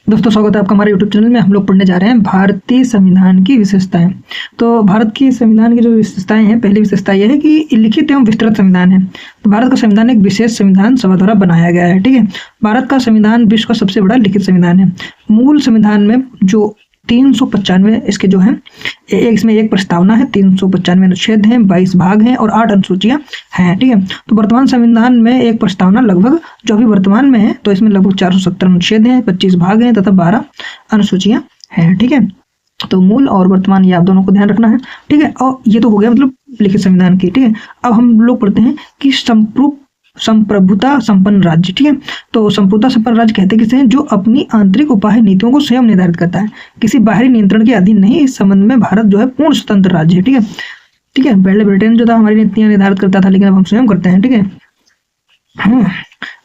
दोस्तों स्वागत है आपका हमारे YouTube चैनल में। हम लोग पढ़ने जा रहे हैं भारतीय संविधान की विशेषताएं। तो भारत की संविधान की जो विशेषताएं हैं, पहली विशेषता यह है कि लिखित एवं विस्तृत संविधान है। तो भारत का संविधान एक विशेष संविधान सभा द्वारा बनाया गया है। ठीक है, भारत का संविधान विश्व का सबसे बड़ा लिखित संविधान है। मूल संविधान में जो 395 इसके जो है, इसमें एक प्रस्तावना है, 395 अनुच्छेद हैं, 22 भाग हैं और 8 अनुसूचियां हैं। ठीक है, तो वर्तमान संविधान में एक प्रस्तावना लगभग जो अभी वर्तमान में है, तो इसमें लगभग 470 अनुच्छेद हैं, 25 भाग हैं तथा 12 अनुसूचियां हैं। ठीक है, तो मूल और वर्तमान ये आप दोनों को ध्यान रखना है। ठीक है, और ये तो हो गया मतलब लिखित संविधान की। ठीक है, अब हम लोग पढ़ते हैं कि संप्रभुता संपन्न राज्य। ठीक है, तो संप्रभुता संपन्न राज्य कहते किसे हैं? जो अपनी आंतरिक उपाय नीतियों को स्वयं निर्धारित करता है, किसी बाहरी नियंत्रण के अधीन नहीं। इस संबंध में भारत जो है पूर्ण स्वतंत्र राज्य है। ठीक है, ठीक है, पहले ब्रिटेन जो था हमारी नीतियां निर्धारित करता था, लेकिन अब हम स्वयं करते हैं। ठीक है, अब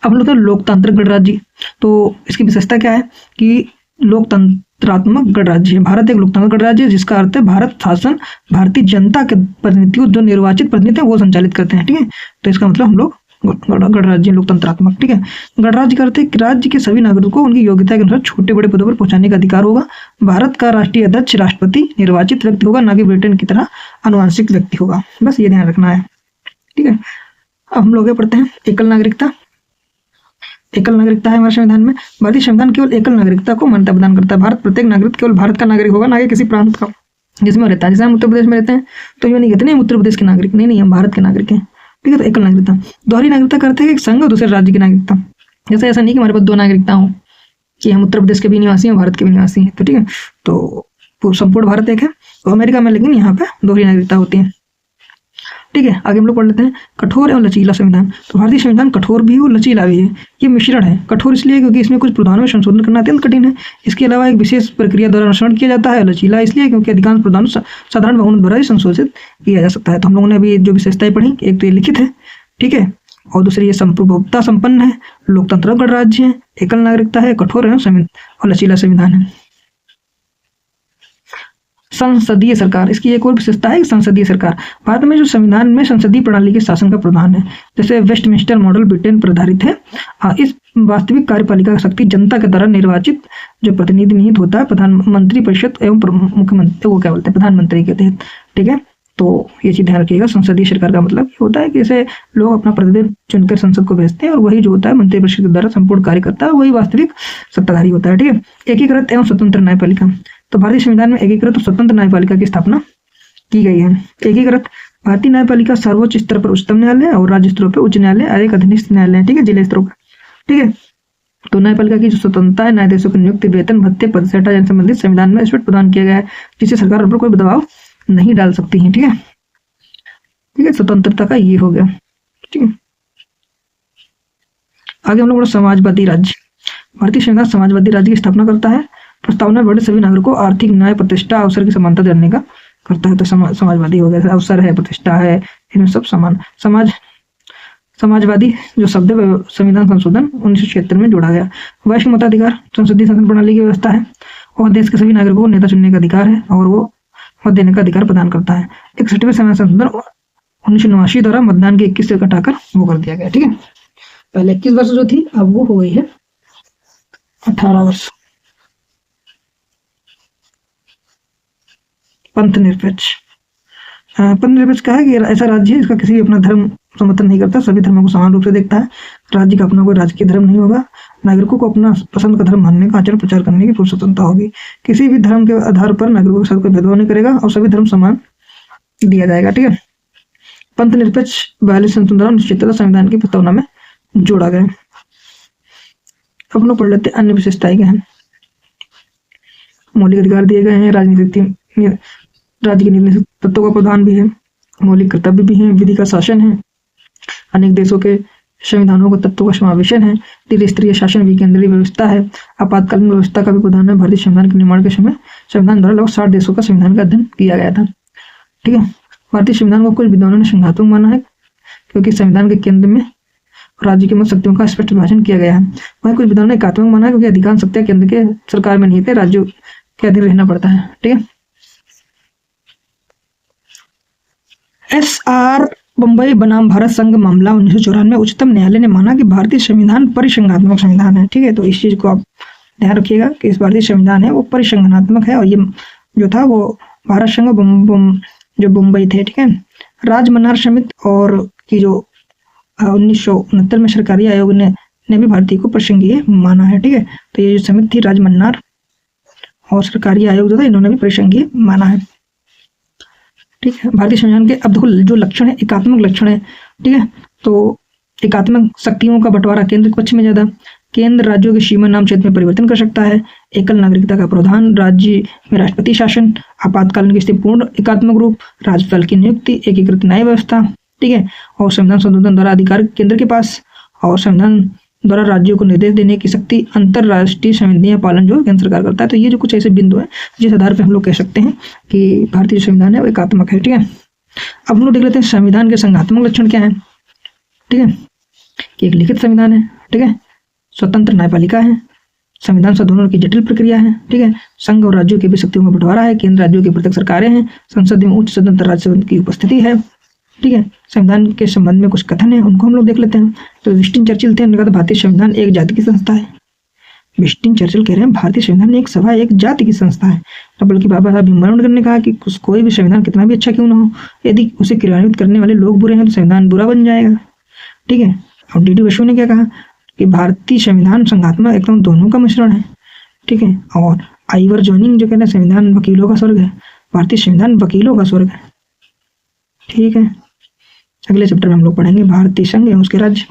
हम लोग तो लोकतांत्रिक गणराज्य। तो इसकी विशेषता क्या है कि लोकतंत्रात्मक गणराज्य है। भारत एक लोकतांत्रिक गणराज्य है, जिसका अर्थ है भारत शासन भारतीय जनता के प्रतिनिधियों, जो निर्वाचित प्रतिनिधि हैं, वो संचालित करते हैं। ठीक है, तो इसका मतलब हम लोग गणराज्य लोकतंत्रात्मक। ठीक है, गणराज्य करते हैं राज्य के सभी नागरिकों को उनकी योग्यता के अनुसार छोटे बड़े पदों पर पहुंचाने का अधिकार होगा। भारत का राष्ट्रीय अध्यक्ष राष्ट्रपति निर्वाचित व्यक्ति होगा, ना कि ब्रिटेन की तरह आनुवंशिक व्यक्ति होगा। बस ये ध्यान रखना है। ठीक है, अब हम लोग पढ़ते हैं एकल नागरिकता। एकल नागरिकता है हमारे संविधान में। भारतीय संविधान केवल एकल नागरिकता को मान्यता प्रदान करता है। भारत प्रत्येक नागरिक केवल भारत का नागरिक होगा, ना कि किसी प्रांत का जिसमें रहता है। जैसे हम उत्तर प्रदेश में रहते हैं तो ये नहीं कहते नहीं हम उत्तर प्रदेश के नागरिक, नहीं, हम भारत के नागरिक हैं। ठीक है, तो एकल नागरिकता। दोहरी नागरिकता करते हैं एक संघ और दूसरे राज्य की नागरिकता। जैसे ऐसा नहीं कि हमारे पास दो नागरिकता हो, कि हम उत्तर प्रदेश के भी निवासी हैं, भारत के भी निवासी हैं। तो ठीक है, तो संपूर्ण भारत एक है। तो अमेरिका में लेकिन यहाँ पे दोहरी नागरिकता होती है। ठीक है, आगे हम लोग पढ़ लेते हैं कठोर एवं लचीला संविधान। तो भारतीय संविधान कठोर भी है और लचीला भी है। ये मिश्रण है। कठोर इसलिए क्योंकि इसमें कुछ प्रावधानों में संशोधन करना अत्यंत कठिन है। इसके अलावा एक विशेष प्रक्रिया द्वारा अनुसरण किया जाता है। लचीला इसलिए क्योंकि अधिकांश प्रावधानों साधारण बहुमत द्वारा ही संशोधित किया जा सकता है। तो हम लोगों ने अभी जो विशेषताएं पढ़ी, एक तो ये लिखित है, ठीक है, और दूसरी ये संप्रभुता संपन्न है, लोकतंत्र गणराज्य है, एकल नागरिकता है, कठोर है और लचीला संविधान है। संसदीय सरकार, इसकी एक और विशेषता है संसदीय सरकार। भारत में जो संविधान में संसदीय प्रणाली के शासन का प्रावधान है, जैसे वेस्टमिंस्टर मॉडल ब्रिटेन पर आधारित है। इस वास्तविक कार्यपालिका का शक्ति जनता के द्वारा निर्वाचित जो प्रतिनिधि नियुक्त होता है प्रधानमंत्री परिषद एवं मुख्यमंत्री, वो क्या बोलते हैं, प्रधानमंत्री के तहत। ठीक है, तो ये चीज ध्यान रखिएगा। संसदीय सरकार का मतलब ये होता है कि जैसे लोग अपना प्रतिनिधि चुनकर संसद को भेजते हैं और वही जो होता है मंत्रिपरिषद के द्वारा संपूर्ण कार्य करता है, वही वास्तविक सत्ताधारी होता है। ठीक है, एकीकृत एवं स्वतंत्र न्यायपालिका। तो भारतीय संविधान में एकीकृत और स्वतंत्र न्यायपालिका की स्थापना की गई है। एकीकृत भारतीय न्यायपालिका सर्वोच्च स्तर पर उच्चतम न्यायालय और राज्य स्तरों पर उच्च न्यायालय और एक अधीनस्थ न्यायालय है। ठीक है, जिला स्तरों पर। ठीक है, तो न्यायपालिका की जो स्वतंत्रता है, न्यायाधीशों की नियुक्ति, वेतन, भत्ते, पदस्थापना जन संबंधित संविधान में स्पष्ट प्रदान किया गया है, जिससे सरकार पर कोई दबाव नहीं डाल सकती है। ठीक है, ठीक है, स्वतंत्रता का ये हो गया। ठीक है, आगे हम लोग समाजवादी राज्य। भारतीय संविधान समाजवादी राज्य की स्थापना करता है। प्रस्तावना बड़े सभी नागरिकों को आर्थिक न्याय, प्रतिष्ठा, अवसर की समानता देने का करता है। तो समाजवादी हो गया, अवसर है, प्रतिष्ठा है, इनमें सब समान। समाजवादी जो शब्द है संविधान संशोधन 1976 में जोड़ा गया। वैश्विक मताधिकार संसदीय शासन प्रणाली की व्यवस्था है और देश के सभी नागरिकों को नेता चुनने का अधिकार है और वो मत देने का अधिकार प्रदान करता है। 61वें संविधान संशोधन 1989 द्वारा मतदान की 21 से घटाकर वो कर दिया गया। ठीक है, पहले 21 वर्ष जो थी, अब वो हो गई है 18 वर्ष। पंथ निरपेक्ष। पंथ निरपेक्ष का है कि ऐसा राज्य है जिसका किसी भी अपना धर्म समर्थन नहीं करता, सभी धर्मों को समान रूप से देखता है। राज्य का अपना कोई राजकीय धर्म नहीं होगा। नागरिकों को अपना पसंद का धर्म मानने का, आचरण प्रचार करने की पूर्ण स्वतंत्रता होगी। किसी भी धर्म के आधार पर नागरिकों के साथ कोई भेदभाव नहीं करेगा और सभी धर्म समान दिया जाएगा। ठीक है, पंथ निरपेक्ष 42 संशोधन द्वारा निश्चित संविधान की प्रस्तावना में जोड़ा गया। अब लोग पढ़ लेते हैं अन्य विशेषताएं क्या हैं। मौलिक अधिकार दिए गए हैं। राज्य के नीतिगत तत्वों का प्रावधान भी है। मौलिक कर्तव्य भी है। विधि का शासन है। अनेक देशों के संविधानों के तत्वों का समावेशन है। त्रिस्तरीय शासन विकेंद्रीय व्यवस्था है। आपातकालीन व्यवस्था का भी प्रावधान है। भारतीय संविधान के निर्माण के समय संविधान द्वारा लगभग 60 देशों का संविधान का अध्ययन किया गया था। ठीक है, भारतीय संविधान को कुछ विद्वानों ने संघात्मक माना है, क्योंकि संविधान के केंद्र में राज्य की मत शक्तियों का स्पष्ट विभाजन किया गया है। वहीं कुछ विद्वानों ने एकात्मक माना है, क्योंकि अधिकांश शक्तियां केंद्र के सरकार में नहीं थे, राज्यों के अधीन रहना पड़ता है। ठीक है, SR बम्बई बनाम भारत संघ मामला 1994 उच्चतम न्यायालय ने माना कि भारतीय संविधान परिसंघात्मक संविधान है। ठीक है, तो इस चीज को आप ध्यान रखिएगा कि इस भारतीय संविधान है वो परिसंघनात्मक है, और ये जो था वो भारत संघ जो मुंबई थे, ठीक है। राजमन्नार समिति और की जो 1969 में सरकारी आयोग ने भी भारतीय को परिसंघीय माना है, ठीक है। तो ये जो समिति थी राजमन्नार और सरकारी आयोग जो था, इन्होंने भी परिसंघीय माना है, ठीक है। भारतीय संविधान के अब देखो जो लक्षण है, एकात्मक लक्षण है, ठीक है। तो एकात्मक शक्तियों का बंटवारा केंद्र के पक्ष में ज्यादा, केंद्र राज्यों के सीमा नाम क्षेत्र में परिवर्तन कर सकता है, एकल नागरिकता का प्रावधान, राज्य में राष्ट्रपति शासन, आपातकालीन की स्थिति पूर्ण एकात्मक रूप, राज्यपाल की नियुक्ति, एकीकृत न्याय व्यवस्था, ठीक है। और संविधान संशोधन द्वारा अधिकार केंद्र के पास, और संविधान द्वारा राज्यों को निर्देश देने की शक्ति, अंतरराष्ट्रीय संविधान पालन जो केंद्र सरकार करता है। तो ये जो कुछ ऐसे बिंदु है जिस आधार पर हम लोग कह सकते हैं कि भारतीय संविधान है वो एकात्मक है, ठीक है। अब हम लोग देख लेते हैं संविधान के संघात्मक लक्षण क्या है, ठीक है। कि एक लिखित संविधान है, ठीक है, स्वतंत्र न्यायपालिका है, संविधान संशोधन की जटिल प्रक्रिया है, ठीक है, संघ और राज्यों के भी शक्तियों का बंटवारा है, केंद्र राज्यों की प्रत्यक्ष सरकारें हैं, संसद में उच्च सदन राज्य की उपस्थिति है, ठीक है। संविधान के संबंध में कुछ कथन है, उनको हम लोग देख लेते हैं। तो विस्टन चर्चिल थे, उन्होंने कहा भारतीय संविधान एक जाति की संस्था है। विस्टन चर्चिल कह रहे हैं भारतीय संविधान एक सभा एक जाति की संस्था है। बल्कि बाबा साहब भीमराव ने कहा कि कोई भी संविधान कितना भी अच्छा क्यों ना हो, यदि उसे क्रियान्वित करने वाले लोग बुरे हैं तो संविधान बुरा बन जाएगा, ठीक है। और डी डी बसु ने क्या कहा कि भारतीय संविधान संघात्मक एकदम दोनों का मिश्रण है, ठीक है। और आइवर जोनिंग जो कहना संविधान वकीलों का स्वर्ग है, भारतीय संविधान वकीलों का स्वर्ग है, ठीक है। अगले चैप्टर में हम लोग पढ़ेंगे भारतीय संघ एवं उसके राज्य।